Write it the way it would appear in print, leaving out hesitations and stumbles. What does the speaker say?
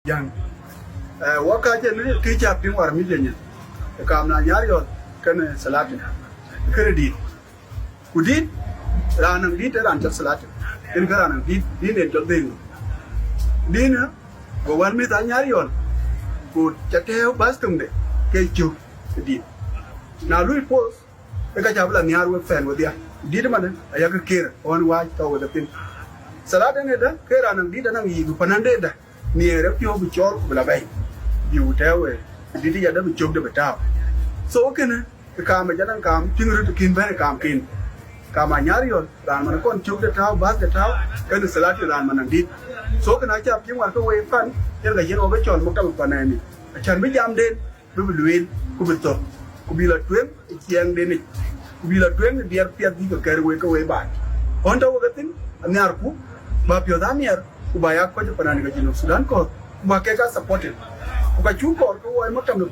yang waka je ne tija pin war mi lenye ka na yar yo kana salati credit kudit ranan dit ran ta salati in ka ranan dit ne to ding dina go wan mi ta yar yo ku cha te bas tum de ke chu dit na lui pos ka ja bla nyar we fan we dia dit man aya ka kir on wa to we pin salati ne da ke ranan dit nan yi ku panande da ni re pyo bu chor bla bay yu tawe didi ya da bu chok da betaw so kana ka ma jalan kam tingru kin ba kam kin ka ma nyar yo ran man kon chok da taw ba da taw kan salati ran man dit so kana cha pin war ko we fan yan ga yen o ba chon mo ka pa na ni chan bi jam den bu bu luin ku bu to ku bi la twen kiang den ni ku bi la twen biar piat di ka we ko we ba on taw ga tin anyar ku ba pyo da mier ubaya ko je panani ga jino Sudan ko ma ke ka supported ko ka chu ko ko mo tam